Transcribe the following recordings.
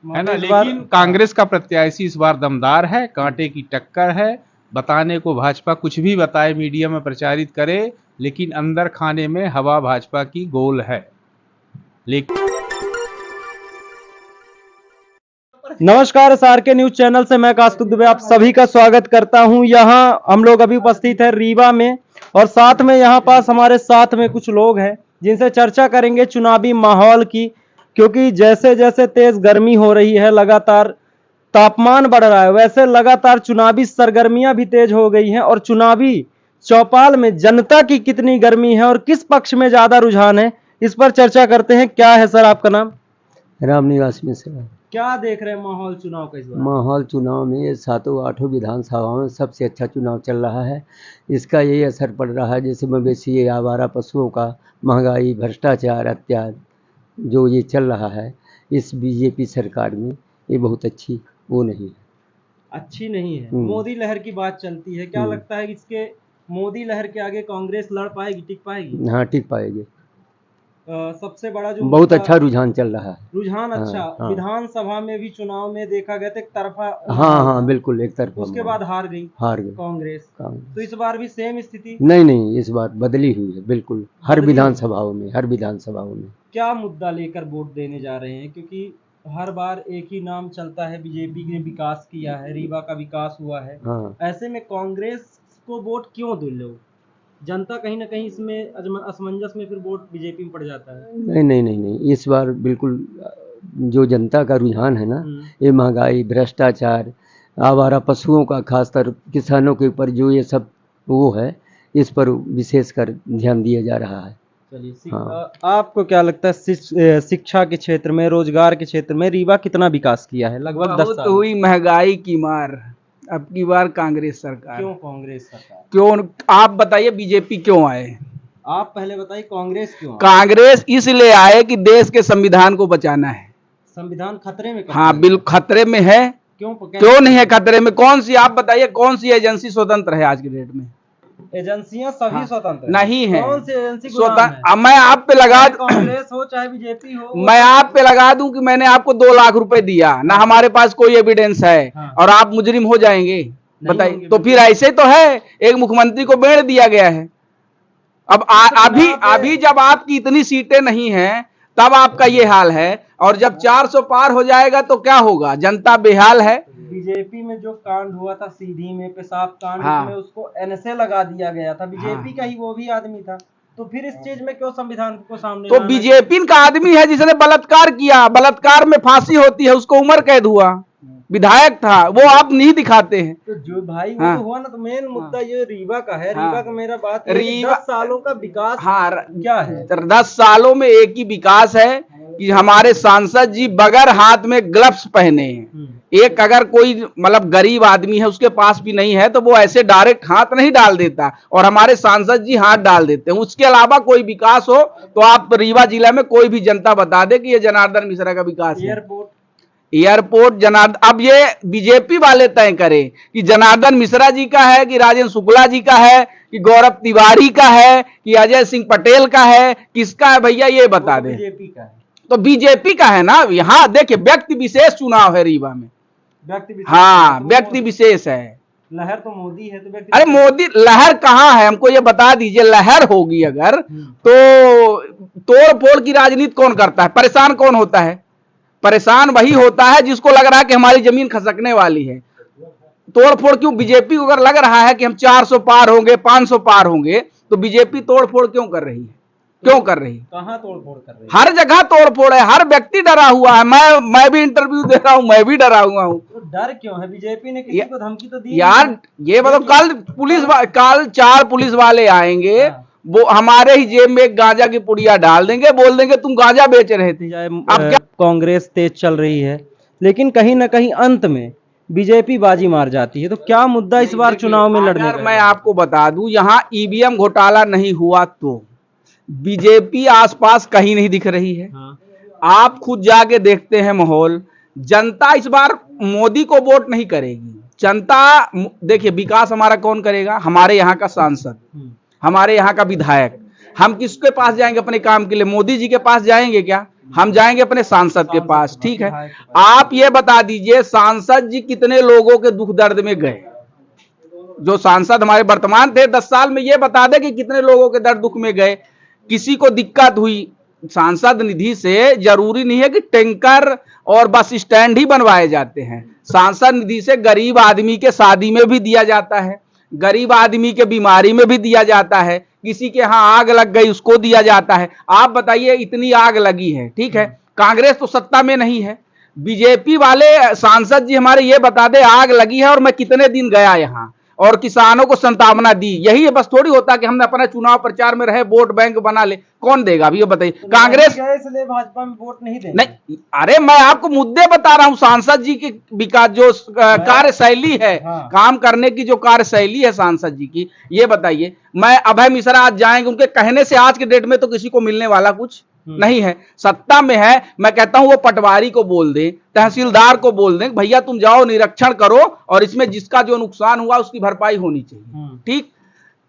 है ना। लेकिन कांग्रेस का प्रत्याशी इस बार दमदार है, कांटे की टक्कर है। बताने को भाजपा कुछ भी बताए, मीडिया में प्रचारित करे, लेकिन अंदर खाने में हवा भाजपा की गोल है। लेकिन नमस्कार, SRK न्यूज चैनल से मैं कौस्तुभ दुबे आप सभी का स्वागत करता हूं। यहां हम लोग अभी उपस्थित है रीवा में, और साथ में यहां पास हमारे साथ में कुछ लोग हैं जिनसे चर्चा करेंगे चुनावी माहौल की। क्योंकि जैसे जैसे तेज गर्मी हो रही है, लगातार तापमान बढ़ रहा है, वैसे लगातार चुनावी सरगर्मियां भी तेज हो गई हैं। और चुनावी चौपाल में जनता की कितनी गर्मी है और किस पक्ष में ज्यादा रुझान है, इस पर चर्चा करते हैं। क्या है सर आपका नाम? रामनिवास मिश्रा। क्या देख रहे हैं माहौल चुनाव का इस बार? माहौल चुनाव में ये सातों आठों विधानसभाओं में सबसे अच्छा चुनाव चल रहा है। इसका यही असर पड़ रहा है, जैसे मवेशी, आवारा पशुओं का, महंगाई, भ्रष्टाचार, अत्याचार जो ये चल रहा है इस बीजेपी सरकार में, ये बहुत अच्छी वो नहीं है। अच्छी नहीं है। मोदी लहर की बात चलती है, क्या लगता है कि इसके मोदी लहर के आगे कांग्रेस लड़ पाएगी, टिक पाएगी? हाँ, टिक पाएगी। सबसे बड़ा जो बहुत अच्छा रुझान चल रहा है। रुझान अच्छा। हाँ। विधानसभा में भी चुनाव में देखा गया था एक तरफा। हाँ, बिल्कुल एक तरफा। उसके बाद हार गई कांग्रेस। तो इस बार भी सेम स्थिति? नहीं, इस बार बदली हुई है बिल्कुल, हर विधानसभाओं में। क्या मुद्दा लेकर वोट देने जा रहे हैं? क्योंकि हर बार एक ही नाम चलता है, बीजेपी ने विकास किया है, रीवा का विकास हुआ है। हाँ। ऐसे में कांग्रेस को वोट क्यों दो लोग? जनता कहीं ना कहीं इसमें असमंजस में फिर वोट बीजेपी में पड़ जाता है। नहीं, इस बार बिल्कुल जो जनता का रुझान है ना, ये महंगाई, भ्रष्टाचार, आवारा पशुओं का, खासकर किसानों के ऊपर जो ये सब वो है, इस पर विशेषकर ध्यान दिया जा रहा है। चलिए, आपको क्या लगता है शिक्षा के क्षेत्र में, रोजगार के क्षेत्र में रीवा कितना विकास किया है? लगभग 10 साल हुई महंगाई की मार। अब की बार कांग्रेस सरकार। क्यों कांग्रेस सरकार? क्यों? आप बताइए, बीजेपी क्यों आए? आप पहले बताइए, कांग्रेस क्यों आए? कांग्रेस इसलिए आए कि देश के संविधान को बचाना है। संविधान खतरे में? हाँ, बिल्कुल खतरे में है। क्यों नहीं है खतरे में? कौन सी, आप बताइए, कौन सी एजेंसी स्वतंत्र है आज की डेट में? एजेंसियां सभी स्वतंत्र नहीं है। कौन सी एजेंसी स्वतंत्र? मैं आप पे लगा, कांग्रेस हो चाहे बीजेपी हो, मैं आप पे लगा दूं कि मैंने आपको 2 लाख रुपए दिया ना, हमारे पास कोई एविडेंस है, और आप मुजरिम हो जाएंगे? बताइए। तो फिर ऐसे तो है, एक मुख्यमंत्री को बेड़ दिया गया है। अब अभी जब आपकी इतनी सीटें नहीं हैं, तब आपका ये हाल है, और जब 400 पार हो जाएगा तो क्या होगा? जनता बेहाल है। बीजेपी में जो कांड हुआ था सीधी में, पेशाब कांड, में उसको एनएसए लगा दिया गया था, बीजेपी का ही वो भी आदमी था। तो फिर इस चीज में क्यों संविधान को सामने? तो बीजेपी का आदमी है जिसने बलात्कार किया, बलात्कार में फांसी होती है, उसको उम्र कैद हुआ, विधायक था, वो आप नहीं दिखाते हैं। तो जो भाई वो तो हुआ ना, तो मेन मुद्दा ये रीवा का है। रीवा का मेरा बात, रीवा 10 सालों का विकास क्या है? 10 सालों में एक ही विकास है कि हमारे सांसद जी बगैर हाथ में ग्लव्स पहने हैं। एक अगर कोई मतलब गरीब आदमी है, उसके पास भी नहीं है, तो वो ऐसे डायरेक्ट हाथ नहीं डाल देता, और हमारे सांसद जी हाथ डाल देते हैं। उसके अलावा कोई विकास हो तो आप रीवा जिला में कोई भी जनता बता दे कि ये जनार्दन मिश्रा का विकास है। एयरपोर्ट जनार्दन, अब ये बीजेपी वाले तय करें कि जनार्दन मिश्रा जी का है, कि राजेंद्र शुक्ला जी का है, कि गौरव तिवारी का है, कि अजय सिंह पटेल का है, किसका है भैया, ये बता दें। बीजेपी का है तो बीजेपी का है ना। यहाँ देखिए, व्यक्ति विशेष चुनाव है रीवा में। हाँ, व्यक्ति विशेष है। लहर तो मोदी है, तो अरे मोदी लहर कहाँ है? हमको ये बता दीजिए। लहर होगी अगर, तो तोड़ फोड़ की राजनीति कौन करता है? परेशान कौन होता है? परेशान वही होता है जिसको लग रहा है कि हमारी जमीन खसकने वाली है। तोड़ फोड़ क्यों? बीजेपी को अगर लग रहा है कि हम 400 पार होंगे, 500 पार होंगे, तो बीजेपी तोड़ फोड़ क्यों कर रही है? क्यों कर रही? कहाँ तोड़ फोड़ कर रही है? हर जगह तोड़ फोड़ है, हर व्यक्ति डरा हुआ है। मैं भी इंटरव्यू दे रहा हूँ, मैं भी डरा हुआ हूँ। तो डर क्यों है? बीजेपी ने किसी को धमकी तो दी यार? ये मतलब कल 4 पुलिस वाले आएंगे, वो हमारे ही जेब में एक गांजा की पुड़िया डाल देंगे, बोल देंगे तुम गांजा बेच रहे थे। अब क्या? कांग्रेस तेज चल रही है, लेकिन कहीं ना कहीं अंत में बीजेपी बाजी मार जाती है। तो क्या मुद्दा इस बार चुनाव में लड़ने का? मैं आपको बता दूं, यहाँ ईवीएम घोटाला नहीं हुआ तो बीजेपी आसपास कहीं नहीं दिख रही है। आप खुद जाके देखते हैं माहौल। जनता इस बार मोदी को वोट नहीं करेगी। जनता देखिए, विकास हमारा कौन करेगा? हमारे यहाँ का सांसद, हमारे यहाँ का विधायक। हम किसके पास जाएंगे अपने काम के लिए? मोदी जी के पास जाएंगे क्या? हम जाएंगे अपने सांसद के पास, ठीक है। आप ये बता दीजिए सांसद जी कितने लोगों के दुख दर्द में गए, जो सांसद हमारे वर्तमान थे 10 साल में, ये बता दे कि कितने लोगों के दर्द दुख में गए, किसी को दिक्कत हुई। सांसद निधि से जरूरी नहीं है कि टैंकर और बस स्टैंड ही बनवाए जाते हैं, सांसद निधि से गरीब आदमी के शादी में भी दिया जाता है, गरीब आदमी के बीमारी में भी दिया जाता है, किसी के यहाँ आग लग गई उसको दिया जाता है। आप बताइए इतनी आग लगी है, ठीक है, कांग्रेस तो सत्ता में नहीं है, बीजेपी वाले सांसद जी हमारे ये बता दे आग लगी है और मैं कितने दिन गया यहाँ और किसानों को संतावना दी, यही है। बस थोड़ी होता कि हमने अपना चुनाव प्रचार में रहे वोट बैंक बना ले, कौन देगा अभी ये बताइए। कांग्रेस इसलिए भाजपा में वोट नहीं देंगे। नहीं, अरे मैं आपको मुद्दे बता रहा हूं, सांसद जी की विकास जो कार्यशैली है, काम करने की जो कार्यशैली है सांसद जी की, ये बताइए। मैं अभय मिश्रा आज जाएंगे, उनके कहने से आज के डेट में तो किसी को मिलने वाला कुछ नहीं है, सत्ता में है। मैं कहता हूं वो पटवारी को बोल दें, तहसीलदार को बोल दें, भैया तुम जाओ निरीक्षण करो और इसमें जिसका जो नुकसान हुआ उसकी भरपाई होनी चाहिए, ठीक।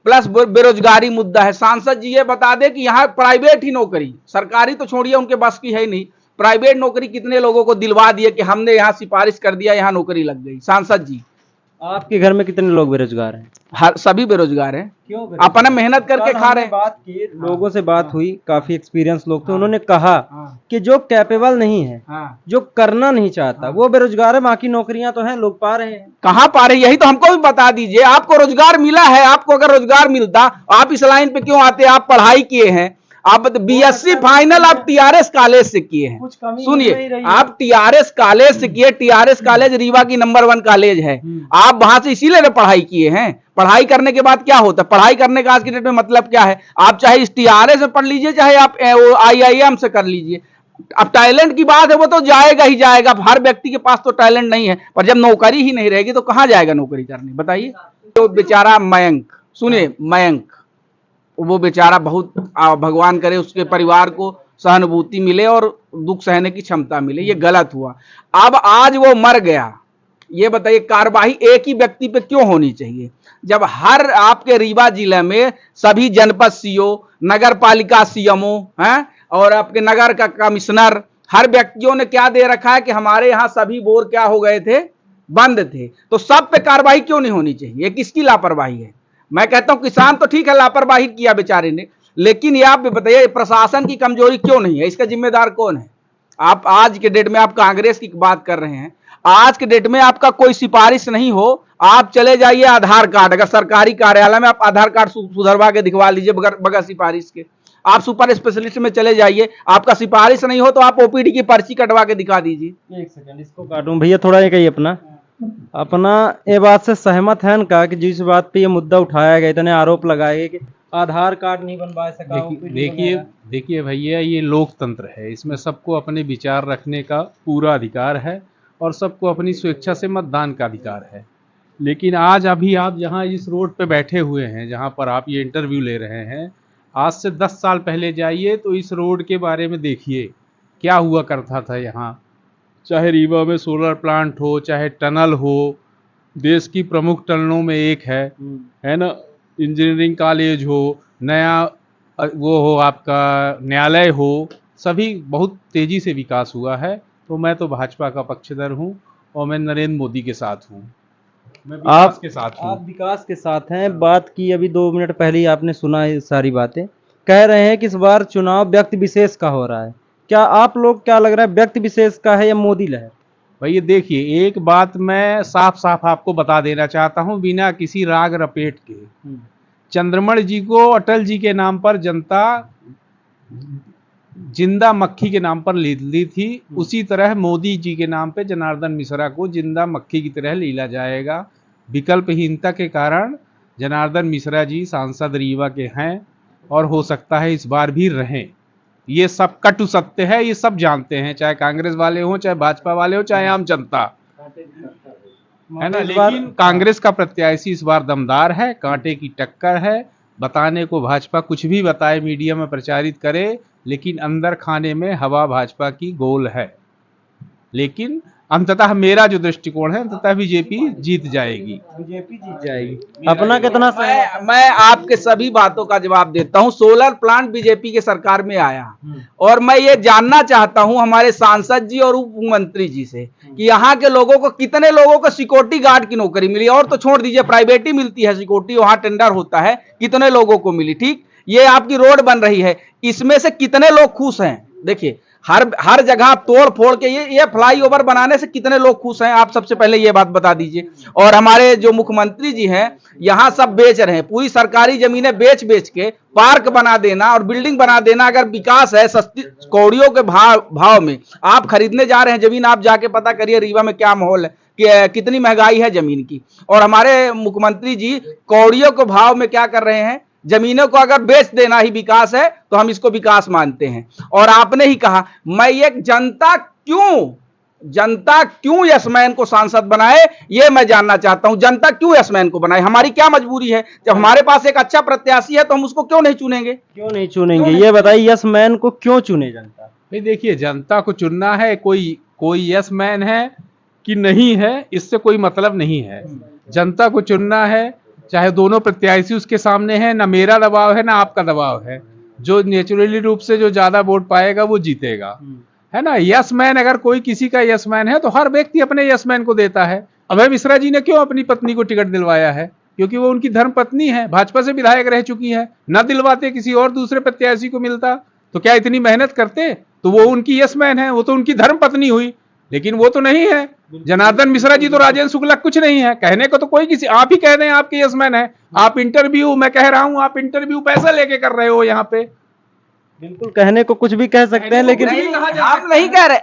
प्लस बेरोजगारी मुद्दा है, सांसद जी ये बता दे कि यहाँ प्राइवेट ही नौकरी, सरकारी तो छोड़िए उनके बस की है ही नहीं, प्राइवेट नौकरी कितने लोगों को दिलवा दिए कि हमने यहाँ सिफारिश कर दिया यहाँ नौकरी लग गई। सांसद जी आपके घर में कितने लोग बेरोजगार हैं? हर सभी बेरोजगार हैं, क्यों? अपना मेहनत करके खा रहे हैं। बात की, लोगों से बात हुई, काफी एक्सपीरियंस लोग थे, उन्होंने कहा कि जो कैपेबल नहीं है, जो करना नहीं चाहता वो बेरोजगार है, बाकी नौकरियां तो हैं, लोग पा रहे हैं। कहाँ पा रहे हैं यही तो हमको भी बता दीजिए। आपको रोजगार मिला है, आपको अगर रोजगार मिलता आप इस लाइन पे क्यों आते? आप पढ़ाई किए हैं, आप बीएससी फाइनल आप टीआरएस कॉलेज से किए हैं, सुनिए आप टीआरएस कॉलेज से किए, टीआरएस कॉलेज रीवा की नंबर 1 कॉलेज है, आप वहां से इसीलिए पढ़ाई किए हैं। पढ़ाई करने के बाद क्या होता है? पढ़ाई करने का आज की डेट में मतलब क्या है? आप चाहे इस टीआरएस में पढ़ लीजिए, चाहे आप आईआईएम से कर लीजिए, अब टैलेंट की बात है वो तो जाएगा ही जाएगा, हर व्यक्ति के पास तो टैलेंट नहीं है, पर जब नौकरी ही नहीं रहेगी तो कहां जाएगा नौकरी करने, बताइए। तो बेचारा मयंक, सुनिए मयंक, वो बेचारा बहुत, भगवान करे उसके परिवार को सहानुभूति मिले और दुख सहने की क्षमता मिले, ये गलत हुआ। अब आज वो मर गया, ये बताइए कार्यवाही एक ही व्यक्ति पे क्यों होनी चाहिए? जब हर आपके रीवा जिले में सभी जनपद सीओ, नगर पालिका सीएमओ हैं और आपके नगर का कमिश्नर, हर व्यक्तियों ने क्या दे रखा है कि हमारे यहाँ सभी बोर क्या हो गए थे, बंद थे, तो सब पे कार्रवाई क्यों नहीं होनी चाहिए? ये किसकी लापरवाही है? मैं कहता हूं किसान तो ठीक है लापरवाही किया बेचारे ने, लेकिन ये आप बताइए प्रशासन की कमजोरी क्यों नहीं है? इसका जिम्मेदार कौन है? आप आज के डेट में आप कांग्रेस की बात कर रहे हैं, आज के डेट में आपका कोई सिफारिश नहीं हो, आप चले जाइए आधार कार्ड, अगर सरकारी कार्यालय में आप आधार कार्ड सुधरवा के दिखवा लीजिए बगैर सिफारिश के, आप सुपर स्पेशलिस्ट में चले जाइए, आपका सिफारिश नहीं हो तो आप ओपीडी की पर्ची कटवा के दिखा दीजिए। एक सेकंड इसको काटूं भैया, थोड़ा ये कहिए अपना ये बात से सहमत है का कि जिस बात पे ये मुद्दा उठाया गया, इतने आरोप लगाए गए कि आधार कार्ड नहीं बनवा सका। देखिए भैया, ये लोकतंत्र है, इसमें सबको अपने विचार रखने का पूरा अधिकार है और सबको अपनी स्वेच्छा से मतदान का अधिकार है। लेकिन आज अभी आप जहाँ इस रोड पे बैठे हुए हैं, जहाँ पर आप ये इंटरव्यू ले रहे हैं, आज से 10 साल पहले जाइए तो इस रोड के बारे में देखिए क्या हुआ करता था यहाँ। चाहे रीवा में सोलर प्लांट हो, चाहे टनल हो, देश की प्रमुख टनलों में एक है ना, इंजीनियरिंग कॉलेज हो, नया वो हो, आपका न्यायालय हो, सभी बहुत तेज़ी से विकास हुआ है। तो मैं तो भाजपा का पक्षधर हूँ और मैं नरेंद्र मोदी के साथ हूँ, मैं विकास के साथ हूँ। आप विकास के साथ हैं। बात की अभी 2 मिनट पहले ही आपने सुना है सारी बातें, कह रहे हैं कि इस बार चुनाव व्यक्ति विशेष का हो रहा है। क्या आप लोग क्या लग रहा है व्यक्ति विशेष का है या मोदी लहर? भैया देखिए, एक बात मैं साफ साफ आपको बता देना चाहता हूं बिना किसी राग रपेट के, चंद्रमण जी को अटल जी के नाम पर जनता जिंदा मक्खी के नाम पर ली थी, उसी तरह मोदी जी के नाम पे जनार्दन मिश्रा को जिंदा मक्खी की तरह लीला जाएगा। विकल्पहीनता के कारण जनार्दन मिश्रा जी सांसद रीवा के हैं और हो सकता है इस बार भी रहें। ये सब कटु सत्य है, ये सब जानते हैं, चाहे कांग्रेस वाले हों, चाहे भाजपा वाले हों, चाहे आम जनता, है ना। लेकिन कांग्रेस का प्रत्याशी इस बार दमदार है, कांटे की टक्कर है। बताने को भाजपा कुछ भी बताए, मीडिया में प्रचारित करे, लेकिन अंदर खाने में हवा भाजपा की गोल है। लेकिन अंततः मेरा जो दृष्टिकोण है, अंततः बीजेपी जीत जाएगी। बीजेपी जीत जाएगी। अपना कितना मैं आपके सभी बातों का जवाब देता हूं। सोलर प्लांट बीजेपी के सरकार में आया और मैं ये जानना चाहता हूं हमारे सांसद जी और उप मंत्री जी से कि यहाँ के लोगों को, कितने लोगों को सिक्योरिटी गार्ड की नौकरी मिली, और तो छोड़ दीजिए प्राइवेट ही मिलती है सिक्योरिटी, वहां टेंडर होता है, कितने लोगों को मिली। ठीक, ये आपकी रोड बन रही है, इसमें से कितने लोग खुश हैं? देखिए हर जगह तोड़ फोड़ के ये फ्लाईओवर बनाने से कितने लोग खुश हैं? आप सबसे पहले ये बात बता दीजिए। और हमारे जो मुख्यमंत्री जी हैं यहाँ सब बेच रहे हैं, पूरी सरकारी जमीनें बेच बेच के पार्क बना देना और बिल्डिंग बना देना। अगर विकास है, सस्ती कौड़ियों के भाव में आप खरीदने जा रहे हैं जमीन, आप जाके पता करिए रीवा में क्या माहौल है, कि कितनी महंगाई है जमीन की। और हमारे मुख्यमंत्री जी कौड़ियों के भाव में क्या कर रहे हैं? जमीनों को अगर बेच देना ही विकास है तो हम इसको विकास मानते हैं। और आपने ही कहा, मैं ये जनता क्यों यशमैन को सांसद बनाए, ये मैं जानना चाहता हूं। जनता क्यों यशमैन को बनाए? हमारी क्या मजबूरी है? जब हमारे पास एक अच्छा प्रत्याशी है तो हम उसको क्यों नहीं चुनेंगे? क्यों नहीं चुनेंगे, ये बताइए। यशमैन को क्यों चुने जनता? भाई देखिए, जनता को चुनना है, कोई यशमैन है कि नहीं है, इससे कोई मतलब नहीं है। जनता को चुनना है, चाहे दोनों प्रत्याशी उसके सामने हैं, ना मेरा दबाव है ना आपका दबाव है। जो नेचुरली रूप से जो ज्यादा वोट पाएगा वो जीतेगा, है ना। यसमैन अगर कोई किसी का यसमैन है तो हर व्यक्ति अपने यसमैन को देता है। अभय मिश्रा जी ने क्यों अपनी पत्नी को टिकट दिलवाया है? क्योंकि वो उनकी धर्म पत्नी है, भाजपा से विधायक रह चुकी है। न दिलवाते किसी और दूसरे प्रत्याशी को मिलता तो क्या इतनी मेहनत करते? तो वो उनकी यसमैन है, वो तो उनकी धर्म पत्नी हुई, लेकिन वो तो नहीं है। जनार्दन मिश्रा जी तो राजेंद्र शुक्ला कुछ नहीं है, कहने को तो कोई किसी, आप ही कह रहे हैं आपके यसमैन है। आप इंटरव्यू, मैं कह रहा हूं आप इंटरव्यू पैसा लेके कर रहे हो यहाँ पे। बिल्कुल, कहने को कुछ भी कह सकते हैं, लेकिन हम नहीं कह रहे।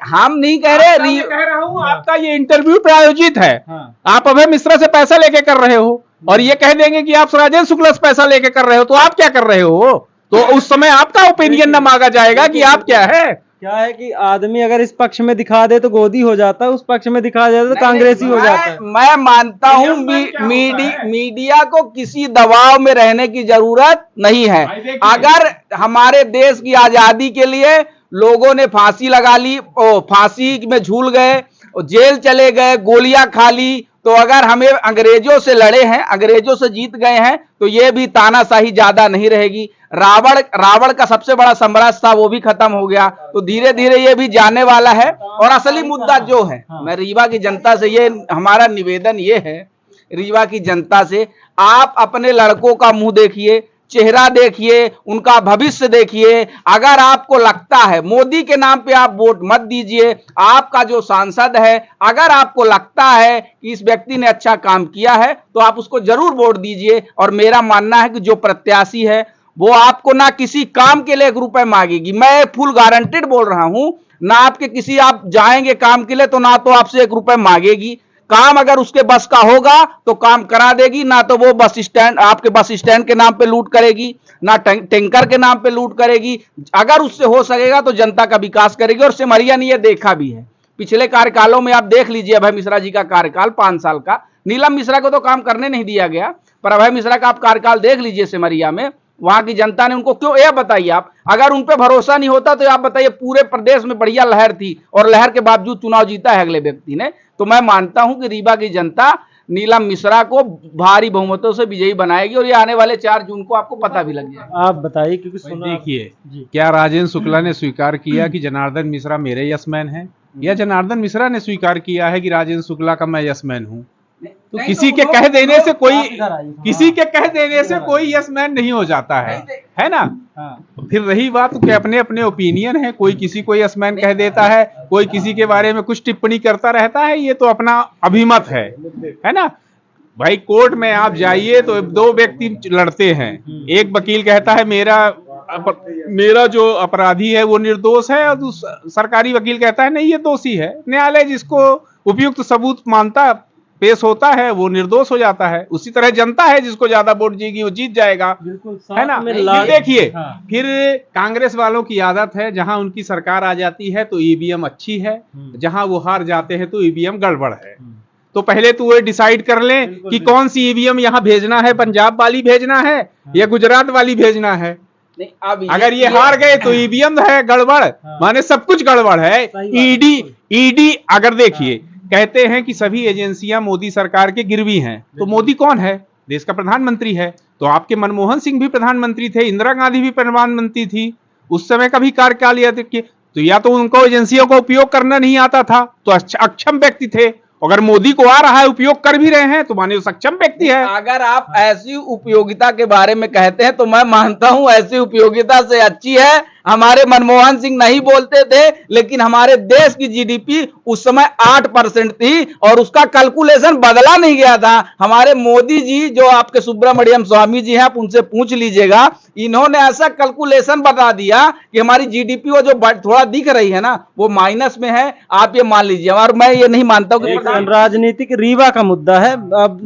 मैं कह रहा हूँ आपका ये इंटरव्यू प्रायोजित है, आप अभय मिश्रा से पैसा लेके कर रहे हो और ये कह देंगे कि आप राजेंद्र शुक्ला से पैसा लेके कर रहे हो, तो आप क्या कर रहे हो? तो उस समय आपका ओपिनियन न मांगा जाएगा कि आप क्या है। क्या है कि आदमी अगर इस पक्ष में दिखा दे तो गोदी हो जाता है, उस पक्ष में दिखा दे तो कांग्रेसी हो जाता है। मैं मानता हूं मीडिया को किसी दबाव में रहने की जरूरत नहीं है। अगर हमारे देश की आजादी के लिए लोगों ने फांसी लगा ली, फांसी में झूल गए, जेल चले गए, गोलियां खा ली, तो अगर हमें अंग्रेजों से लड़े हैं, अंग्रेजों से जीत गए हैं, तो ये भी तानाशाही ज्यादा नहीं रहेगी। रावण का सबसे बड़ा साम्राज्य था, वो भी खत्म हो गया, तो धीरे धीरे ये भी जाने वाला है। और असली मुद्दा जो है, मैं रीवा की जनता से ये हमारा निवेदन ये है, रीवा की जनता से, आप अपने लड़कों का मुंह देखिए, चेहरा देखिए, उनका भविष्य देखिए। अगर आपको लगता है मोदी के नाम पे आप वोट मत दीजिए। आपका जो सांसद है, अगर आपको लगता है कि इस व्यक्ति ने अच्छा काम किया है तो आप उसको जरूर वोट दीजिए। और मेरा मानना है कि जो प्रत्याशी है वो आपको ना किसी काम के लिए 1 रुपए मांगेगी, मैं फुल गारंटेड बोल रहा हूं, ना आपके किसी, आप जाएंगे काम के लिए तो ना तो आपसे 1 रुपए मांगेगी। काम अगर उसके बस का होगा तो काम करा देगी, ना तो वो बस स्टैंड, आपके बस स्टैंड के नाम पे लूट करेगी, ना टैंकर के नाम पे लूट करेगी। अगर उससे हो सकेगा तो जनता का विकास करेगी। और सिमरिया ने यह देखा भी है, पिछले कार्यकालों में आप देख लीजिए, अभय मिश्रा जी का कार्यकाल 5 साल का, नीलम मिश्रा को तो काम करने नहीं दिया गया, पर अभय मिश्रा का आप कार्यकाल देख लीजिए सिमरिया में, वहां की जनता ने उनको क्यों, यह बताइए आप, अगर उन पे भरोसा नहीं होता तो आप बताइए, पूरे प्रदेश में बढ़िया लहर थी और लहर के बावजूद चुनाव जीता है अगले व्यक्ति ने। तो मैं मानता हूं कि रीवा की जनता नीलम मिश्रा को भारी बहुमतों से विजयी बनाएगी और ये आने वाले 4 जून को आपको पता भी लग जाएगा। आप बताइए, क्योंकि देखिए, क्या राजेंद्र शुक्ला ने स्वीकार किया कि जनार्दन मिश्रा मेरे यसमैन हैं, या जनार्दन मिश्रा ने स्वीकार किया है कि राजेंद्र शुक्ला का मैं यसमैन हूं? तो किसी के कह देने से कोई यसमैन नहीं हो जाता है ना। फिर रही बात कि अपने अपने ओपिनियन है, कोई किसी को यसमैन कह देता है, कोई किसी के बारे में कुछ टिप्पणी करता रहता है, ये तो अपना अभिमत है ना। भाई कोर्ट में आप जाइए तो 2 व्यक्ति लड़ते हैं, एक वकील कहता है मेरा जो अपराधी है वो निर्दोष है, और सरकारी वकील कहता है नहीं ये दोषी है। न्यायालय जिसको उपयुक्त सबूत मानता पेश होता है वो निर्दोष हो जाता है। उसी तरह जनता है, जिसको ज्यादा वोट देगी वो जीत जाएगा, है ना। देखिए, फिर कांग्रेस वालों की आदत है, जहां उनकी सरकार आ जाती है तो ईवीएम अच्छी है, जहां वो हार जाते हैं तो ईवीएम गड़बड़ है। तो पहले तो वो डिसाइड कर लें कि कौन सी ईवीएम यहाँ भेजना है, पंजाब वाली भेजना है या गुजरात वाली भेजना है। अगर ये हार गए तो ईवीएम है गड़बड़, माने सब कुछ गड़बड़ है। ईडी अगर देखिए, कहते हैं कि सभी एजेंसियां मोदी सरकार के गिरवी हैं, तो मोदी कौन है? देश का प्रधानमंत्री है। तो आपके मनमोहन सिंह भी प्रधानमंत्री थे, इंदिरा गांधी भी प्रधानमंत्री थी, उस समय का भी कार्यकाल याद रखिए। तो या तो उनको एजेंसियों का उपयोग करना नहीं आता था, तो अक्षम व्यक्ति थे। अगर मोदी को आ रहा है, उपयोग कर भी रहे हैं, तो माने सक्षम व्यक्ति है। अगर आप ऐसी उपयोगिता के बारे में कहते हैं तो मैं मानता हूं ऐसी उपयोगिता से अच्छी है हमारे मनमोहन सिंह नहीं बोलते थे, लेकिन हमारे देश की जीडीपी उस समय 8% थी और उसका कैलकुलेशन बदला नहीं गया था। हमारे मोदी जी, जो आपके सुब्रमण्यम स्वामी जी हैं, आप उनसे पूछ लीजिएगा, इन्होंने ऐसा कैलकुलेशन बता दिया कि हमारी जीडीपी वो जो थोड़ा दिख रही है ना, वो माइनस में है। आप ये मान लीजिए, और मैं ये नहीं मानता हूं कि राजनीतिक रीवा का मुद्दा है। अब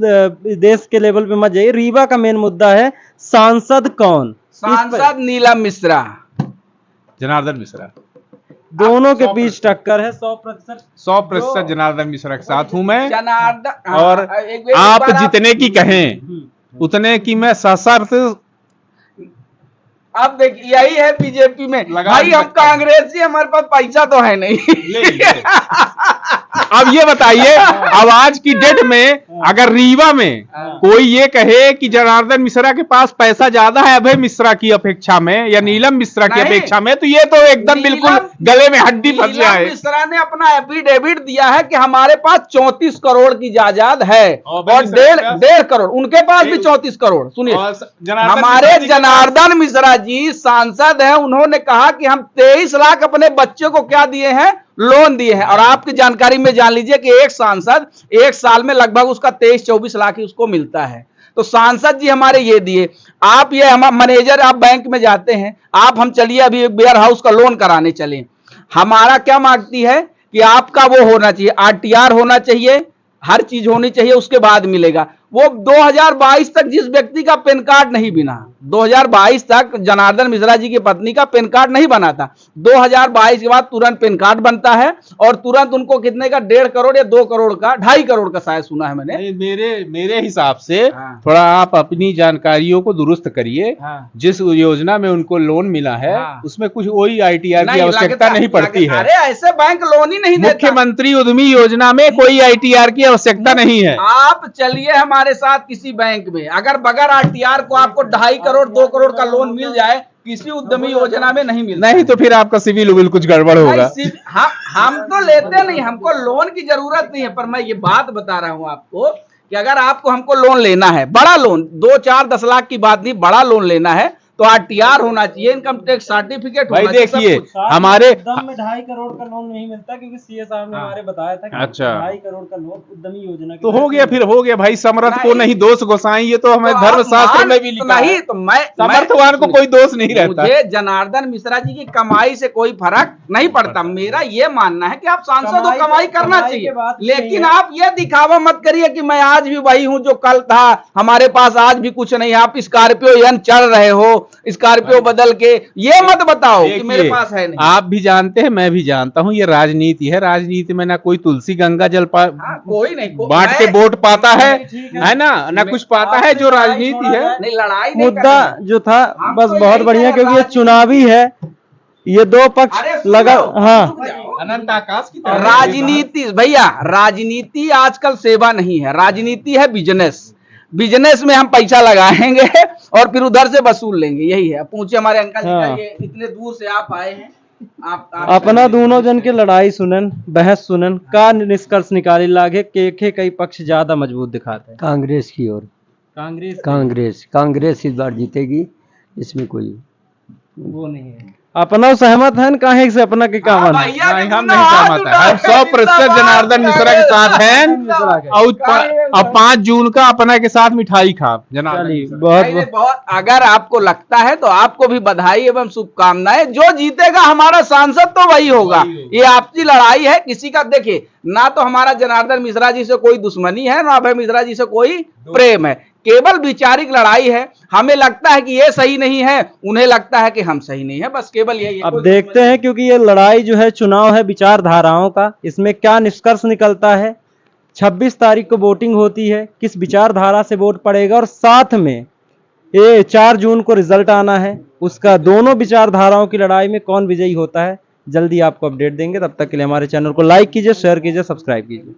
देश के लेवल पे मत जाइए, रीवा का मेन मुद्दा है सांसद कौन? सांसद नीलम मिश्रा, जनार्दन मिश्रा, दोनों के बीच टक्कर है 100%। 100% जनार्दन मिश्रा के साथ हूं मैं। जनार्दन, और आप जितने की कहें उतने की मैं सशर्त। अब देखिए यही है बीजेपी में, भाई हम कांग्रेसी, हमारे पास पैसा तो है नहीं। अब ये बताइए, अब आज की डेट में अगर रीवा में कोई ये कहे कि जनार्दन मिश्रा के पास पैसा ज्यादा है अभय मिश्रा की अपेक्षा में या नीलम मिश्रा की अपेक्षा में, तो ये तो एकदम बिल्कुल गले में हड्डी फंस जाए। मिश्रा ने अपना एफिडेविट दिया है कि हमारे पास 34 करोड़ की जायदाद है और 1.5 करोड़ उनके पास भी 34 करोड़। सुनिए, हमारे जनार्दन मिश्रा जी सांसद हैं, उन्होंने कहा कि हम 23 लाख अपने बच्चे को क्या दिए हैं, लोन दिए हैं। और आपकी जानकारी में जान लीजिए कि एक सांसद एक साल में लगभग उसका 23-24 लाख ही उसको मिलता है। तो सांसद जी हमारे ये दिए। आप ये हम मैनेजर, आप बैंक में जाते हैं, आप हम चलिए अभी वेयर हाउस का लोन कराने चले, हमारा क्या मांगती है कि आपका वो होना चाहिए, आरटीआर होना चाहिए, हर चीज होनी चाहिए, उसके बाद मिलेगा। वो 2022 तक जिस व्यक्ति का पैन कार्ड नहीं बना, 2022 तक जनार्दन मिश्रा जी की पत्नी का पैन कार्ड नहीं बना था, 2022 के बाद तुरंत पैन कार्ड बनता है और तुरंत उनको कितने का 1.5 करोड़ या 2 करोड़ का, 2.5 करोड़ का शायद सुना है मैंने। मेरे हिसाब से थोड़ा आप अपनी जानकारियों को दुरुस्त करिए। जिस योजना में उनको लोन मिला है उसमें कुछ वही आईटीआर की आवश्यकता नहीं पड़ती है। अरे ऐसे बैंक लोन ही नहीं देता। मुख्यमंत्री उद्यमी योजना में कोई आईटीआर की आवश्यकता नहीं है। आप चलिए हमारे साथ किसी बैंक में, अगर बगैर आरटीआर को आपको 2.5 करोड़ 2 करोड़ का लोन मिल जाए, किसी उद्यमी योजना में नहीं मिलता। नहीं तो फिर आपका सिविल उविल कुछ गड़बड़ होगा। हम तो लेते नहीं, हमको लोन की जरूरत नहीं है। पर मैं ये बात बता रहा हूं आपको कि अगर आपको हमको लोन लेना है, बड़ा लोन, 2-4-10 लाख की बात नहीं, बड़ा लोन लेना है तो आरटीआर होना चाहिए, इनकम टैक्स सर्टिफिकेट होना चाहिए। देखिए हमारे उद्यम में 2.5 करोड़ का लोन नहीं मिलता, क्योंकि सीए साहब ने हमारे बताया था कि 2.5 करोड़ का लोन उद्यमी योजना तो हो गया, फिर हो गया भाई। समर्थ को नहीं दोष गोसाई, ये तो हमें धर्मशास्त्र में भी लिखा है। तो मैं समर्थवान को कोई दोष नहीं रहता। मुझे जनार्दन मिश्रा जी की कमाई से कोई फर्क नहीं पड़ता। मेरा ये मानना है कि आप सांसद हो, कमाई करना चाहिए, लेकिन आप ये दिखावा मत करिए कि मैं आज भी वही हूं जो कल था, हमारे पास आज भी कुछ नहीं है। आप स्कॉर्पियो यान चढ़ रहे हो, स्कॉर्पियो बदल के, ये मत बताओ कि मेरे पास है नहीं। आप भी जानते हैं, मैं भी जानता हूं, ये राजनीति है। राजनीति में ना कोई तुलसी गंगा जल कोई नहीं बांट के वोट पाता है ना कुछ पाता है। जो राजनीति है, नहीं, लड़ाई मुद्दा जो था बस बहुत बढ़िया, क्योंकि ये चुनावी है, ये दो पक्ष लगा। हाँ, अनंत आकाश की तरह राजनीति भैया, राजनीति आजकल सेवा नहीं है, राजनीति है बिजनेस। बिजनेस में हम पैसा लगाएंगे और फिर उधर से वसूल लेंगे, यही है। पूछे हमारे अंकल जी का, ये इतने दूर से आप आए हैं, आप अपना दोनों जन के लड़ाई सुनन, बहस सुनन, का निष्कर्ष निकाले लागे के कई पक्ष ज्यादा मजबूत दिखाते हैं। कांग्रेस की ओर, कांग्रेस इस बार जीतेगी, इसमें कोई वो नहीं है। अपना सहमत है कहे से अपना के काम हम नहीं सहमत है। हम 100% जनार्दन मिश्रा के साथ हैं। और 5 जून का अपना के साथ मिठाई खा जनार्दन। बहुत अगर आपको लगता है तो आपको भी बधाई एवं शुभकामनाएं। जो जीतेगा हमारा सांसद तो वही होगा। ये आपसी लड़ाई है, किसी का देखिए, ना तो हमारा जनार्दन मिश्रा जी से कोई दुश्मनी है, ना अभय मिश्रा जी से कोई प्रेम है, केवल वैचारिक लड़ाई है। हमें लगता है कि ये सही नहीं है, उन्हें लगता है कि हम सही नहीं है, बस केवल यही है। अब देखते हैं, क्योंकि ये लड़ाई जो है चुनाव है विचारधाराओं का, इसमें क्या निष्कर्ष निकलता है। 26 तारीख को वोटिंग होती है, किस विचारधारा से वोट पड़ेगा, और साथ में ये 4 जून को रिजल्ट आना है, उसका दोनों विचारधाराओं की लड़ाई में कौन विजयी होता है, जल्दी आपको अपडेट देंगे। तब तक के लिए हमारे चैनल को लाइक कीजिए, शेयर कीजिए, सब्सक्राइब कीजिए।